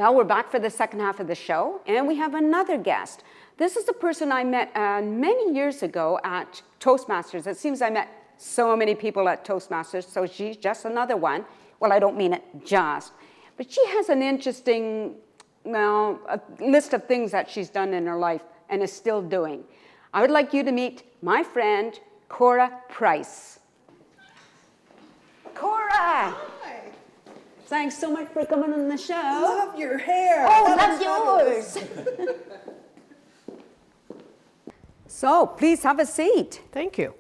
Well, we're back for the second half of the show, and we have another guest. This is a person I met many years ago at Toastmasters. It seems I met so many people at Toastmasters, so she's just another one. Well, I don't mean it just, but she has an interesting, a list of things that she's done in her life and is still doing. I would like you to meet my friend, Cora Price. Cora! Hi. Thanks so much for coming on the show. Love your hair. Oh, love yours. So, please have a seat. Thank you.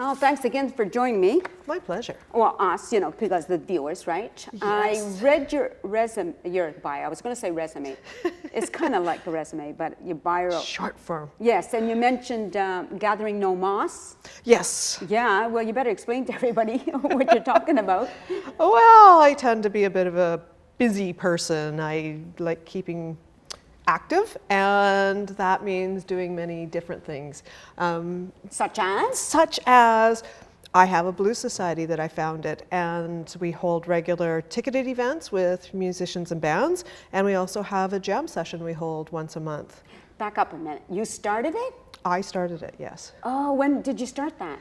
Oh, thanks again for joining me. My pleasure. Well, us, because the viewers, right? Yes. I read your resume, your bio. I was going to say resume. It's kind of like a resume, but your bio. Short form. Yes, and you mentioned gathering no moss. Yes. Yeah, well, you better explain to everybody what you're talking about. Well, I tend to be a bit of a busy person. I like keeping active, and that means doing many different things. Such as? Such as, I have a blues society that I founded, and we hold regular ticketed events with musicians and bands, and we also have a jam session we hold once a month. Back up a minute. You started it? I started it, yes. Oh, when did you start that?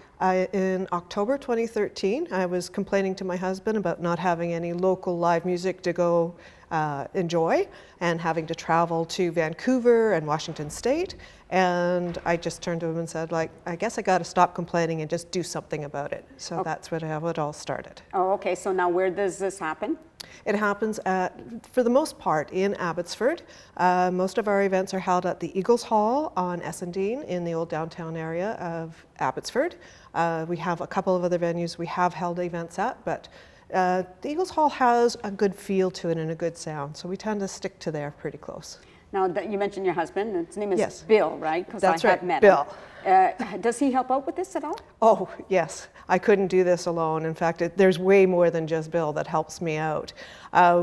In October 2013, I was complaining to my husband about not having any local live music to go enjoy, and having to travel to Vancouver and Washington State. And I just turned to him and said, I guess I got to stop complaining and just do something about it. So that's how it all started. Oh, okay. So now where does this happen? It happens for the most part, in Abbotsford. Most of our events are held at the Eagles Hall on Essendine in the old downtown area of Abbotsford. We have a couple of other venues we have held events at, but the Eagles Hall has a good feel to it and a good sound, so we tend to stick to there pretty close. Now, you mentioned your husband. His name is Yes. Bill, right? Because I have met Bill. him. Does he help out with this at all? Oh, yes. I couldn't do this alone. In fact, there's way more than just Bill that helps me out.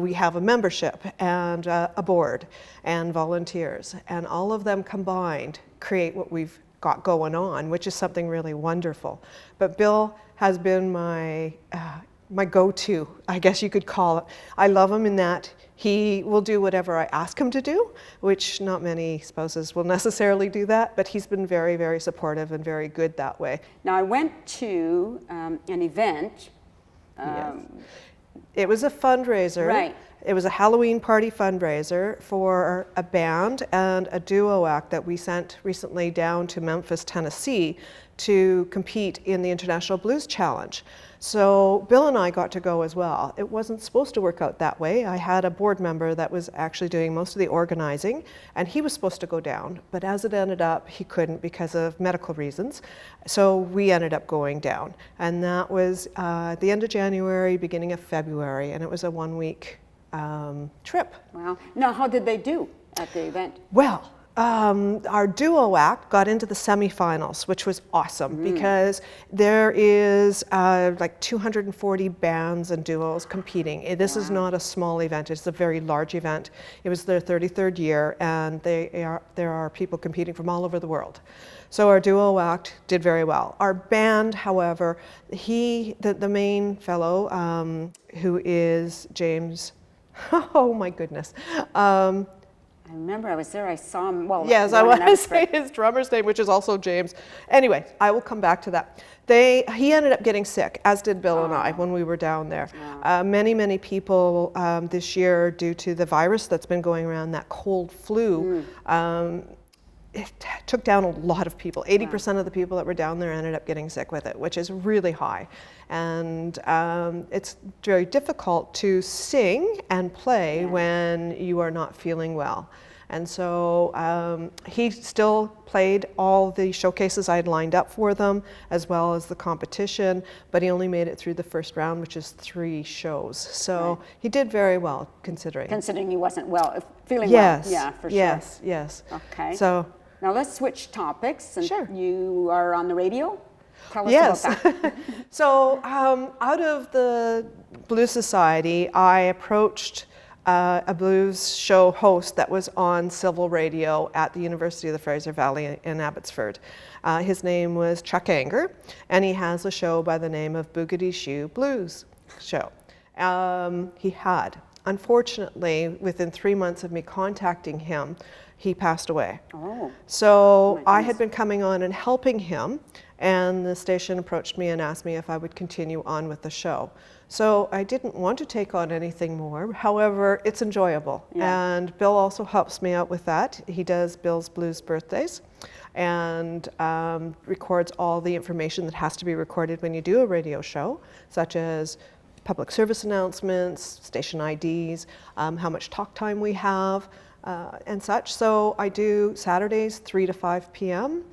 We have a membership and a board and volunteers, and all of them combined create what we've got going on, which is something really wonderful. But Bill has been my go-to, I guess you could call it. I love him in that he will do whatever I ask him to do, which not many spouses will necessarily do that, but he's been very, very supportive and very good that way. Now, I went to an event. Yes. It was a fundraiser. Right. It was a Halloween party fundraiser for a band and a duo act that we sent recently down to Memphis, Tennessee to compete in the International Blues Challenge. So Bill and I got to go as well. It wasn't supposed to work out that way. I had a board member that was actually doing most of the organizing, and he was supposed to go down, but as it ended up, he couldn't because of medical reasons. So we ended up going down, and that was at the end of January, beginning of February, and it was a one-week trip. Wow. Now, how did they do at the event? Well, our duo act got into the semifinals, which was awesome because there is like 240 bands and duos competing. This is not a small event, it's a very large event. It was their 33rd year, and there are people competing from all over the world. So our duo act did very well. Our band, however, the main fellow, who is James, oh my goodness, I remember I was there, I saw him. Well, yes, I want to say his drummer's name, which is also James. Anyway, I will come back to that. He ended up getting sick, as did Bill and I when we were down there. Many people this year, due to the virus that's been going around, that cold flu, it took down a lot of people. 80% of the people that were down there ended up getting sick with it, which is really high. And it's very difficult to sing and play when you are not feeling well. And so he still played all the showcases I had lined up for them, as well as the competition, but he only made it through the first round, which is 3 shows. So he did very well, considering. Considering he wasn't feeling well. Yeah, for sure. Yes. Okay. So now let's switch topics. And sure. You are on the radio? Tell us about that. So out of the Blues Society, I approached a blues show host that was on civil radio at the University of the Fraser Valley in Abbotsford. His name was Chuck Anger, and he has a show by the name of Boogity Shoe Blues Show. He had. Unfortunately, within 3 months of me contacting him, he passed away. Oh. So my I had been coming on and helping him, and the station approached me and asked me if I would continue on with the show. So I didn't want to take on anything more. However, it's enjoyable. Yeah. And Bill also helps me out with that. He does Bill's Blues birthdays and records all the information that has to be recorded when you do a radio show, such as public service announcements, station IDs, how much talk time we have, and such. So I do Saturdays 3 to 5 p.m.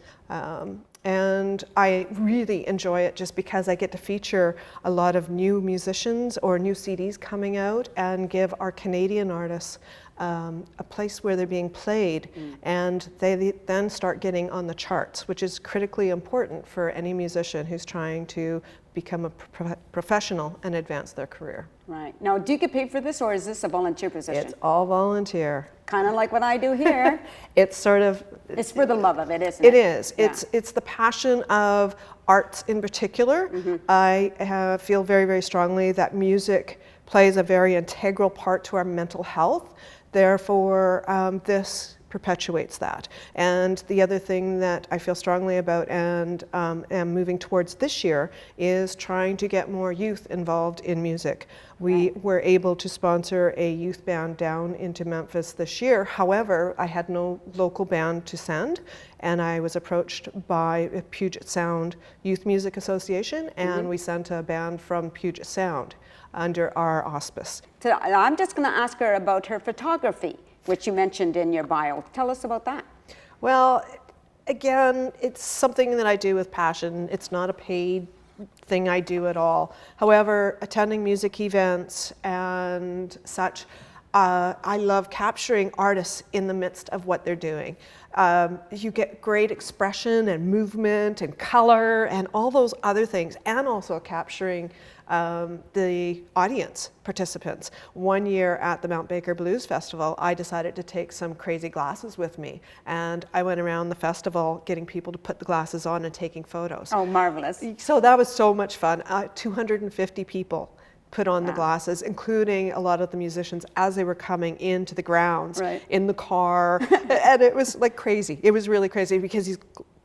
And I really enjoy it just because I get to feature a lot of new musicians or new CDs coming out and give our Canadian artists a place where they're being played, and they then start getting on the charts, which is critically important for any musician who's trying to become a professional and advance their career. Right. Now, do you get paid for this, or is this a volunteer position? It's all volunteer. Kind of like what I do here. It's sort of... It's for the love of it, isn't it? It is. Yeah. It's the passion of arts in particular. I feel very, very strongly that music plays a very integral part to our mental health. Therefore, this perpetuates that. And the other thing that I feel strongly about and am moving towards this year is trying to get more youth involved in music. We were able to sponsor a youth band down into Memphis this year. However, I had no local band to send, and I was approached by Puget Sound Youth Music Association, and we sent a band from Puget Sound under our auspice. So I'm just going to ask her about her photography, which you mentioned in your bio. Tell us about that. Well, again, it's something that I do with passion. It's not a paid thing I do at all. However, attending music events and such, I love capturing artists in the midst of what they're doing. You get great expression and movement and color and all those other things, and also capturing the audience participants. One year at the Mount Baker Blues Festival, I decided to take some crazy glasses with me, and I went around the festival getting people to put the glasses on and taking photos. Oh, marvelous. So that was so much fun. 250 people put on the glasses, including a lot of the musicians as they were coming into the grounds, in the car, and it was like crazy. It was really crazy because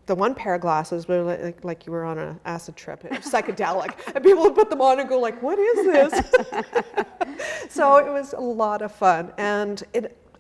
the one pair of glasses were like you were on an acid trip. It was psychedelic, and people would put them on and go like, "What is this?" So it was a lot of fun, and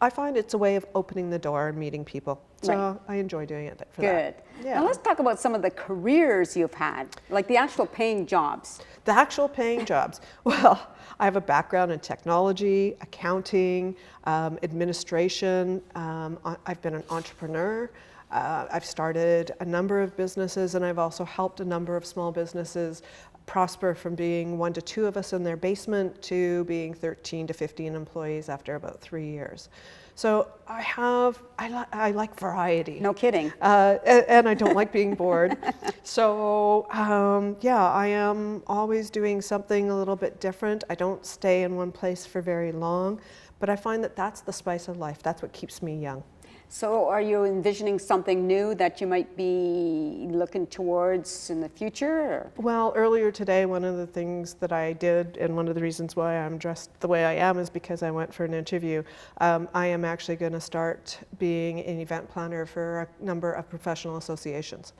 I find it's a way of opening the door and meeting people. So I enjoy doing it for that. Good. Now let's talk about some of the careers you've had, like the actual paying jobs. The actual paying jobs. Well, I have a background in technology, accounting, administration. I've been an entrepreneur. I've started a number of businesses, and I've also helped a number of small businesses prosper from being 1 to 2 of us in their basement to being 13 to 15 employees after about 3 years. So I like variety. No kidding. And I don't like being bored. So I am always doing something a little bit different. I don't stay in one place for very long, but I find that that's the spice of life. That's what keeps me young. So are you envisioning something new that you might be looking towards in the future? Or? Well, earlier today, one of the things that I did, and one of the reasons why I'm dressed the way I am, is because I went for an interview. I am actually going to start being an event planner for a number of professional associations.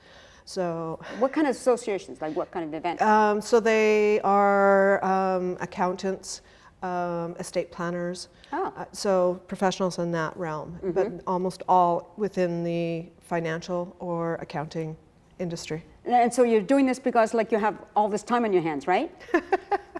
So, what kind of associations? Like what kind of events? So they are accountants, estate planners, so professionals in that realm, but almost all within the financial or accounting industry. And so you're doing this because like you have all this time on your hands, right?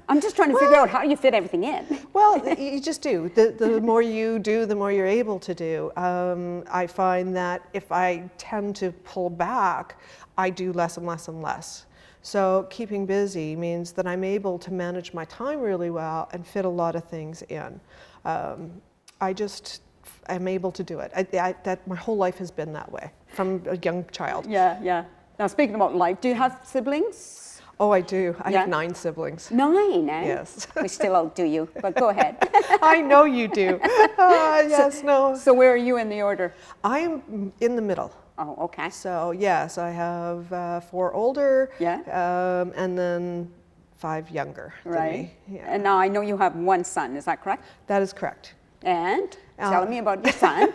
I'm just trying to figure out how you fit everything in. Well, you just do. The more you do, the more you're able to do. I find that if I tend to pull back, I do less and less and less. So keeping busy means that I'm able to manage my time really well and fit a lot of things in. I'm able to do it. That my whole life has been that way from a young child. Yeah. Now speaking about life, do you have siblings? Oh, I do. I have 9 siblings. 9, eh? Yes. We still outdo you, but go ahead. I know you do. So where are you in the order? I am in the middle. Oh, okay. So yes, I have 4 older, and then 5 younger than Right. me. Yeah. And now I know you have one son, is that correct? That is correct. And tell me about your son.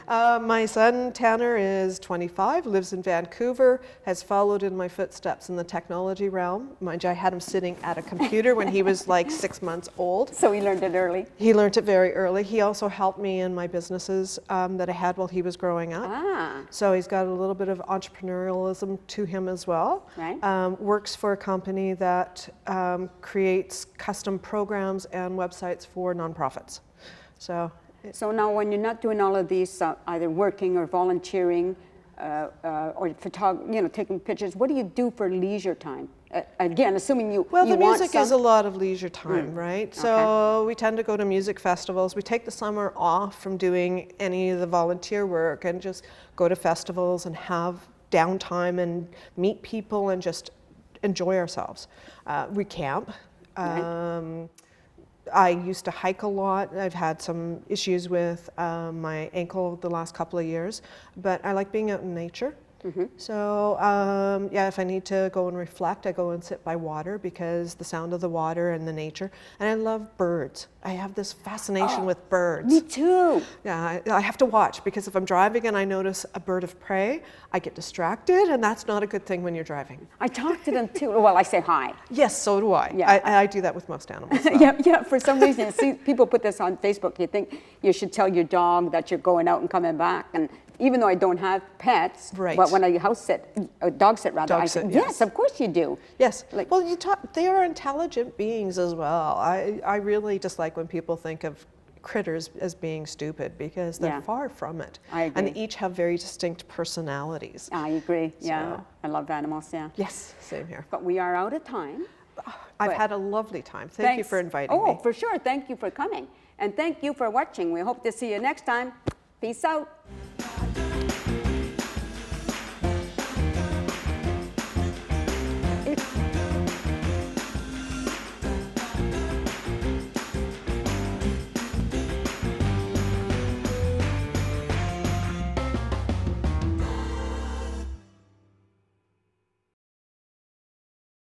My son Tanner is 25, lives in Vancouver, has followed in my footsteps in the technology realm. Mind you, I had him sitting at a computer when he was like 6 months old. So he learned it early. He learned it very early. He also helped me in my businesses that I had while he was growing up. Ah. So he's got a little bit of entrepreneurialism to him as well. Right. Works for a company that creates custom programs and websites for nonprofits. So now when you're not doing all of these, either working or volunteering, or taking pictures, what do you do for leisure time? Again, assuming you well, the want music is a lot of leisure time, right? So we tend to go to music festivals. We take the summer off from doing any of the volunteer work and just go to festivals and have downtime and meet people and just enjoy ourselves. We camp. Right. I used to hike a lot. I've had some issues with my ankle the last couple of years, but I like being out in nature. So if I need to go and reflect, I go and sit by water because the sound of the water and the nature. And I love birds. I have this fascination with birds. Me too. Yeah, I have to watch because if I'm driving and I notice a bird of prey, I get distracted, and that's not a good thing when you're driving. I talk to them too. Well, I say hi. Yes, so do I. Yeah. I do that with most animals. So. Yeah. For some reason, see, people put this on Facebook. You think you should tell your dog that you're going out and coming back, and even though I don't have pets, right. but when I dog sit rather, I say, sit, yes, of course you do. Yes. Like, well, they are intelligent beings as well. I really dislike when people think of critters as being stupid because they're far from it. I agree. And they each have very distinct personalities. I agree. Yeah, I love animals. Yeah. Yes, same here. But we are out of time. I've had a lovely time. Thank you for inviting me. Oh, for sure. Thank you for coming. And thank you for watching. We hope to see you next time. Peace out.